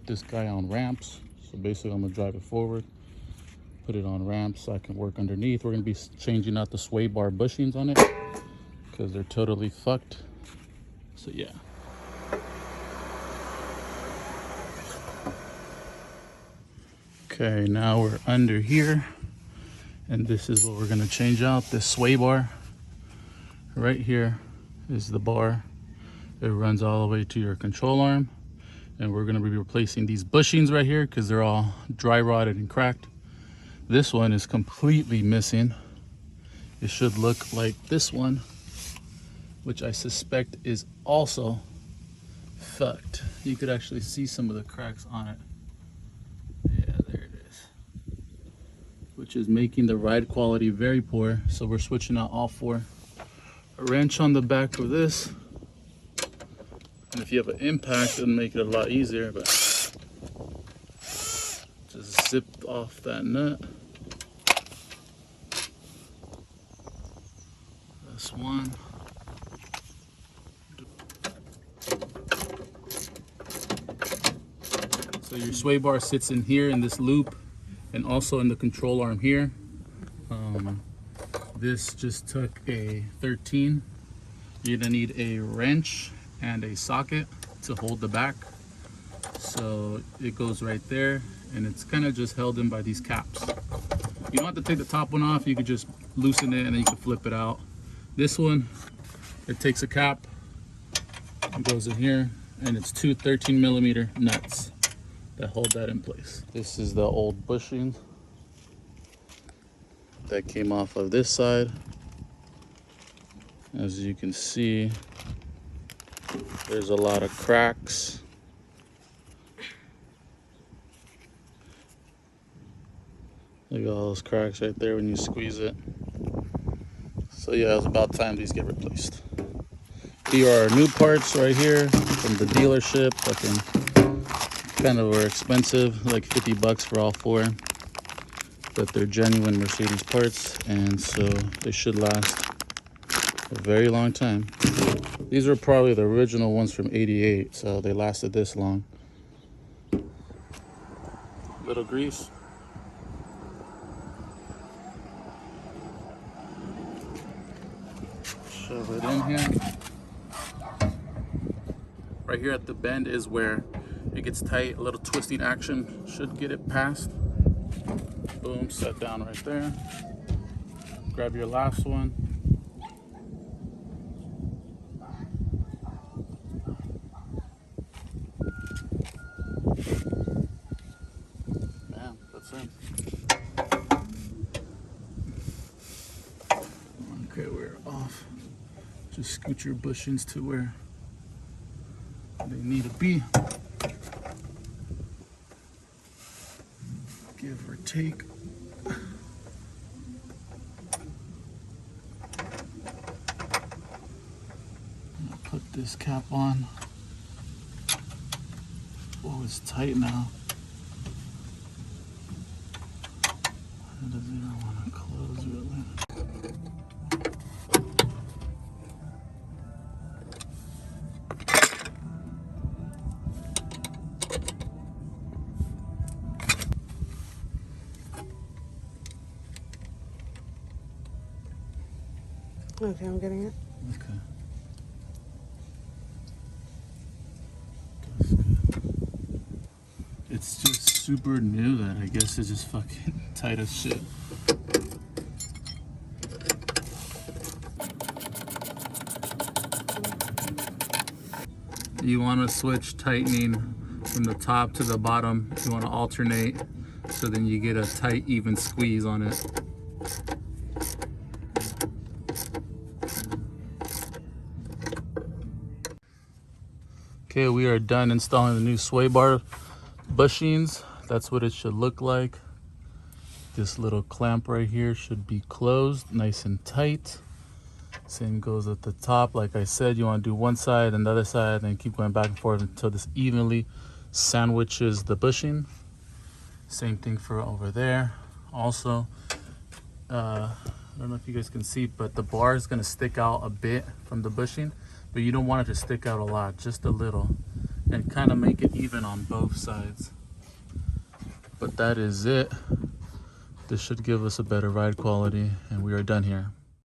put this guy on ramps. So basically I'm gonna drive it forward, put it on ramps so I can work underneath. We're gonna be changing out the sway bar bushings on it because they're totally fucked. So yeah. Okay, now we're under here, and this is what we're gonna change out. This sway bar right here is the bar. It runs all the way to your control arm, and we're gonna be replacing these bushings right here because they're all dry rotted and cracked. This one is completely missing. It should look like this one, which I suspect is also fucked. You could actually see some of the cracks on it. Yeah, there it is. Which is making the ride quality very poor. So we're switching out all four. A wrench on the back of this. And if you have an impact, it'll make it a lot easier, but just zip off that nut. This one. So your sway bar sits in here in this loop and also in the control arm here. This just took a 13. You're gonna need a wrench and a socket to hold the back. So it goes right there, and it's kind of just held in by these caps. You don't have to take the top one off. You could just loosen it and then you can flip it out. This one, it takes a cap, it goes in here, and it's two 13mm nuts that hold that in place. This is the old bushing that came off of this side. As you can see, there's a lot of cracks. Look at all those cracks right there when you squeeze it. So yeah, it's about time these get replaced. Here are our new parts right here from the dealership. Kind of were expensive, like 50 bucks for all four, but they're genuine Mercedes parts, and so they should last a very long time. These are probably the original ones from '88, so they lasted this long. Little grease. Shove it in here. Right here at the bend is where it gets tight. A little twisting action should get it past. Boom, set down right there. Grab your last one. Bam, that's it. Okay, we're off. Just scoot your bushings to where they need to be. Give or take. I'll put this cap on. Oh, it's tight now. It doesn't even want to close really. Okay, I'm getting it. Okay. That's good. It's just super new that I guess it's just fucking tight as shit. You want to switch tightening from the top to the bottom. You want to alternate so then you get a tight, even squeeze on it. Okay, we are done installing the new sway bar bushings. That's what it should look like. This little clamp right here should be closed nice and tight. Same goes at the top. Like I said, you want to do one side and the other side, and keep going back and forth until this evenly sandwiches the bushing. Same thing for over there. Also, I don't know if you guys can see, but the bar is going to stick out a bit from the bushing, but you don't want it to stick out a lot, just a little. and kind of make it even on both sides. But that is it. This should give us a better ride quality, and we are done here.